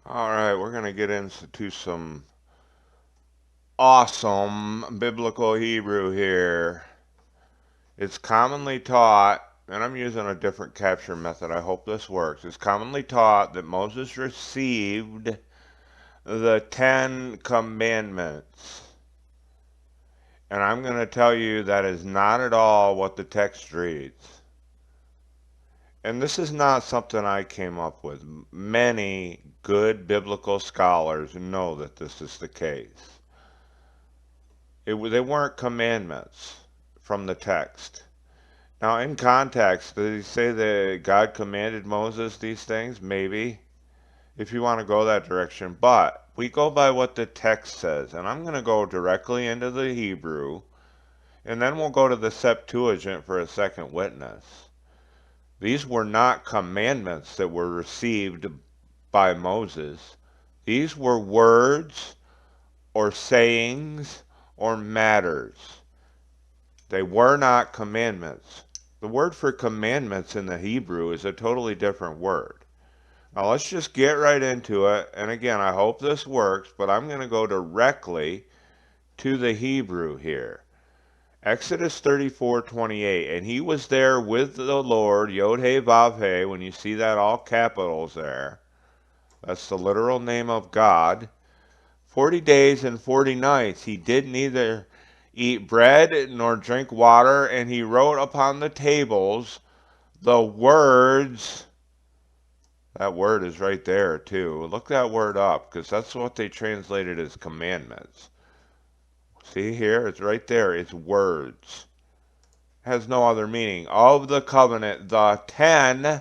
All right, we're going to get into some awesome biblical Hebrew here. It's commonly taught, and I'm using a different capture method. I hope this works. It's commonly taught that Moses received the Ten Commandments. And I'm going to tell you that is not at all what the text reads. And this is not something I came up with. Many good biblical scholars know that this is the case. They weren't commandments from the text. Now, in context, did he say that God commanded Moses these things? Maybe, if you want to go that direction. But we go by what the text says. And I'm going to go directly into the Hebrew, and then we'll go to the Septuagint for a second witness. These were not commandments that were received by Moses. These were words or sayings or matters. They were not commandments. The word for commandments in the Hebrew is a totally different word. Now let's just get right into it. And again, I hope this works, but I'm going to go directly to the Hebrew here. Exodus 34:28, and he was there with the Lord, Yod He Vav He, when you see that all capitals there. That's the literal name of God. 40 days and 40 nights he did neither eat bread nor drink water, and he wrote upon the tables the words. That word is right there too. Look that word up, because that's what they translated as commandments. See here, it's right there. It's words. It has no other meaning. Of the covenant, the 10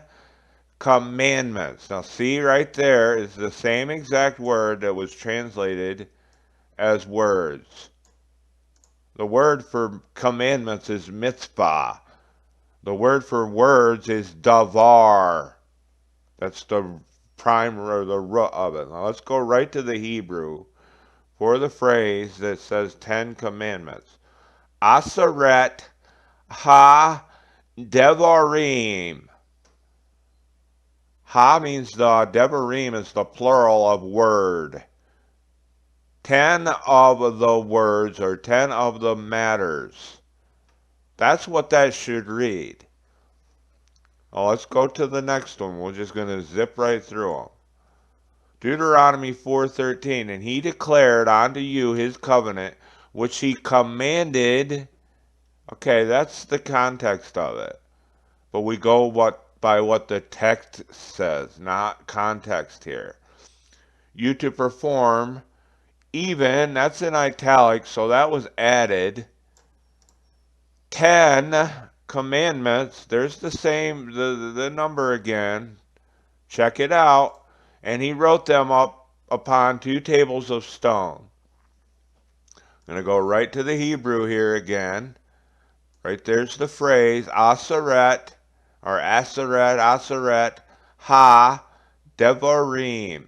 commandments. Now see right there is the same exact word that was translated as words. The word for commandments is mitzvah. The word for words is davar. That's the prime or the root of it. Now let's go right to the Hebrew for the phrase that says 10 commandments. Aseret ha devarim. Ha means the devarim is the plural of word. 10 of the words or 10 of the matters. That's what that should read. Well, let's go to the next one. We're just going to zip right through them. Deuteronomy 4:13, and he declared unto you his covenant, which he commanded. Okay, that's the context of it. But we go by what the text says, not context here. You to perform, even, that's in italics, so that was added. 10 commandments, there's the same, the number again. Check it out. And he wrote them up upon 2 tables of stone. I'm going to go right to the Hebrew here again. Right there's the phrase, Aseret, or Aseret, Ha, Devarim.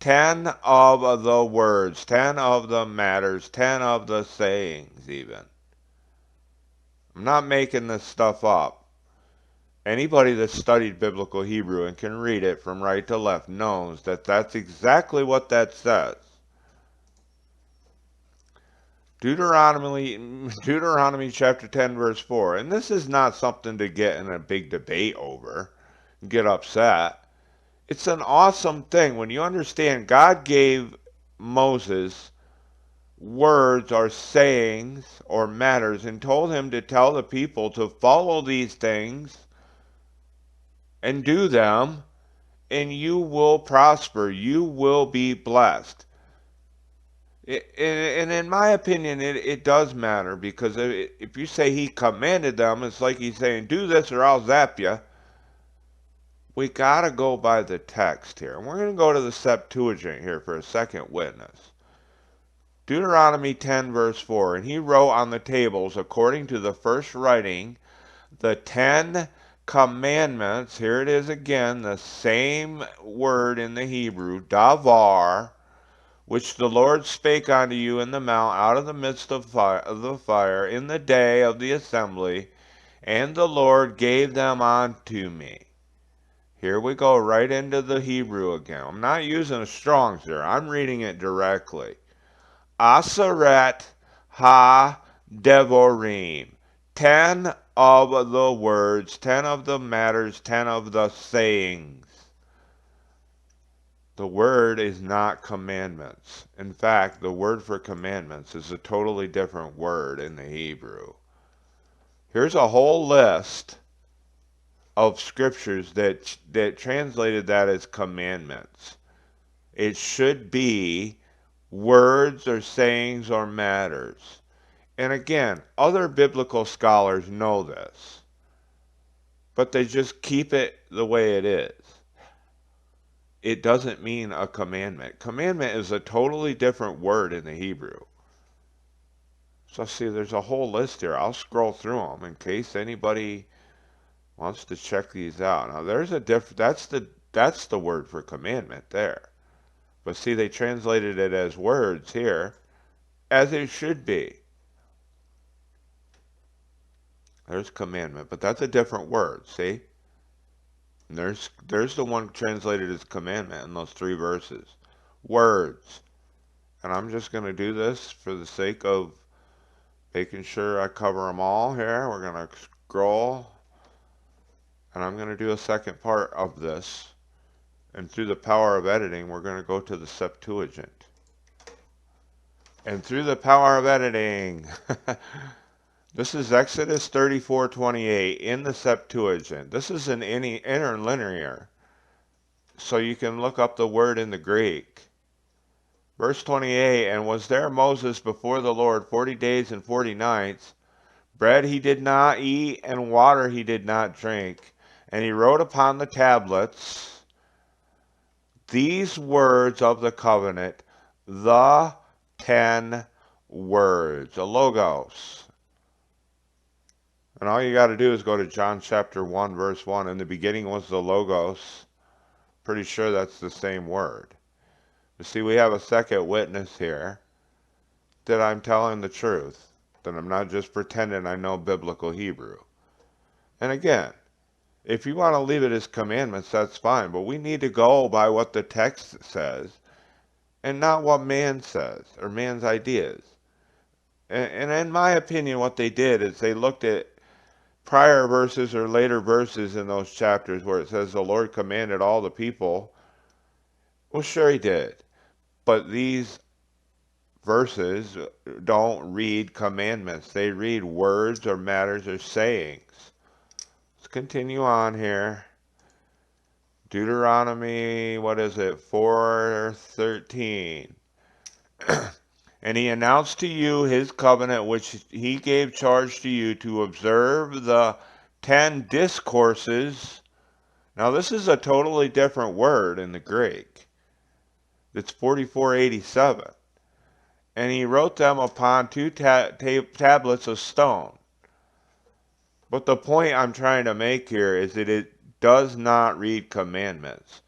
10 of the words, 10 of the matters, 10 of the sayings even. I'm not making this stuff up. Anybody that's studied biblical Hebrew and can read it from right to left knows that that's exactly what that says. Deuteronomy chapter 10 verse 4. And this is not something to get in a big debate over, get upset. It's an awesome thing when you understand God gave Moses words or sayings or matters and told him to tell the people to follow these things and do them, and you will prosper. You will be blessed. And in my opinion, it does matter, because if you say he commanded them, it's like he's saying, do this or I'll zap you. We got to go by the text here. And we're going to go to the Septuagint here for a second witness. Deuteronomy 10 verse 4, and he wrote on the tables, according to the first writing, the 10 commandments. Here it is again, the same word in the Hebrew, davar, which the Lord spake unto you in the mount out of the midst of the fire in the day of the assembly, and the Lord gave them unto me. Here we go right into the Hebrew again. I'm not using a Strong's here. I'm reading it directly. Aseret ha-devorim. 10 of the words, 10 of the matters, 10 of the sayings. The word is not commandments. In fact, the word for commandments is a totally different word in the Hebrew. Here's a whole list of scriptures that translated that as commandments. It should be words or sayings or matters. And again, other biblical scholars know this, but they just keep it the way it is. It doesn't mean a commandment. Commandment is a totally different word in the Hebrew. So see, there's a whole list here. I'll scroll through them in case anybody wants to check these out. Now there's a that's the word for commandment there. But see, they translated it as words here, as it should be. There's commandment, but that's a different word, see? And there's the one translated as commandment in those 3 verses. Words. And I'm just going to do this for the sake of making sure I cover them all here. We're going to scroll. And I'm going to do a second part of this. And through the power of editing, we're going to go to the Septuagint. And through the power of editing, this is Exodus 34:28 in the Septuagint. This is an interlinear, so you can look up the word in the Greek. Verse 28, and was there Moses before the Lord 40 days and 40 nights. Bread he did not eat, and water he did not drink. And he wrote upon the tablets these words of the covenant, the 10 words, a logos. And all you got to do is go to John chapter 1, verse 1. In the beginning was the logos. Pretty sure that's the same word. You see, we have a second witness here that I'm telling the truth, that I'm not just pretending I know biblical Hebrew. And again, if you want to leave it as commandments, that's fine. But we need to go by what the text says and not what man says or man's ideas. And in my opinion, what they did is they looked at prior verses or later verses in those chapters where it says the Lord commanded all the people. Well, sure he did. But these verses don't read commandments. They read words or matters or sayings. Let's continue on here. Deuteronomy, what is it? 4:13. And he announced to you his covenant, which he gave charge to you to observe the 10 discourses. Now, this is a totally different word in the Greek. It's 4487. And he wrote them upon 2 tablets of stone. But the point I'm trying to make here is that it does not read commandments.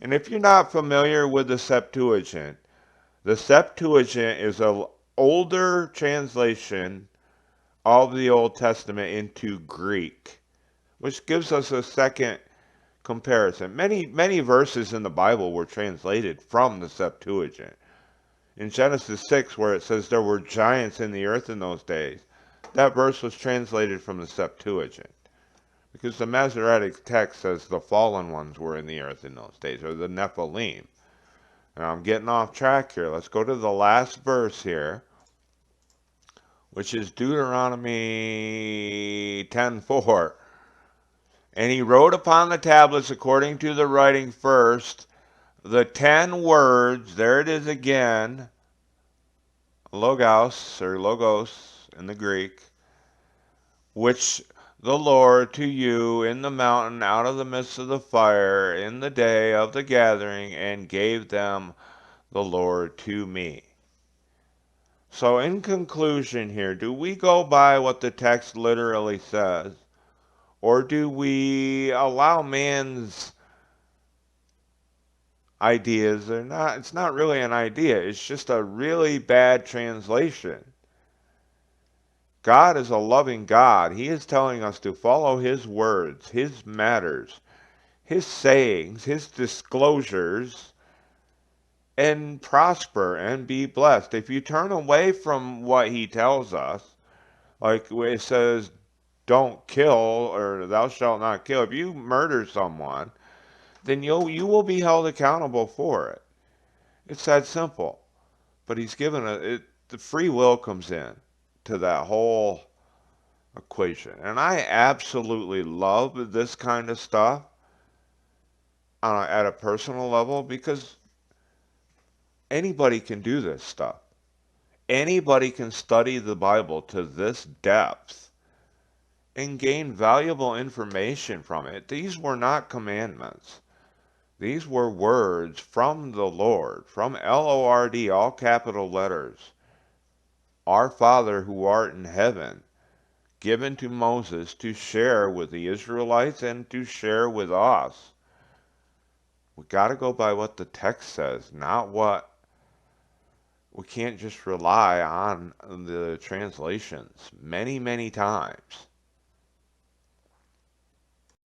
And if you're not familiar with the Septuagint is an older translation of the Old Testament into Greek, which gives us a second comparison. Many verses in the Bible were translated from the Septuagint. In Genesis 6, where it says there were giants in the earth in those days, that verse was translated from the Septuagint. Because the Masoretic text says the fallen ones were in the earth in those days, or the Nephilim. Now I'm getting off track here. Let's go to the last verse here, which is Deuteronomy 10:4. And he wrote upon the tablets according to the writing first, the 10 words, there it is again, logos in the Greek, which the Lord to you in the mountain out of the midst of the fire in the day of the gathering, and gave them the Lord to me. So in conclusion here, do we go by what the text literally says? Or do we allow man's ideas? It's not really an idea. It's just a really bad translation. God is a loving God. He is telling us to follow his words, his matters, his sayings, his disclosures, and prosper and be blessed. If you turn away from what he tells us, like it says, don't kill or thou shalt not kill. If you murder someone, then you will be held accountable for it. It's that simple. But he's given the free will comes in to that whole equation. And I absolutely love this kind of stuff at a personal level because anybody can do this stuff. Anybody can study the Bible to this depth and gain valuable information from it. These were not commandments. These were words from the Lord, from Lord, all capital letters. Our Father who art in heaven, given to Moses to share with the Israelites and to share with us. We got to go by what the text says, not what we can't just rely on the translations many, many times.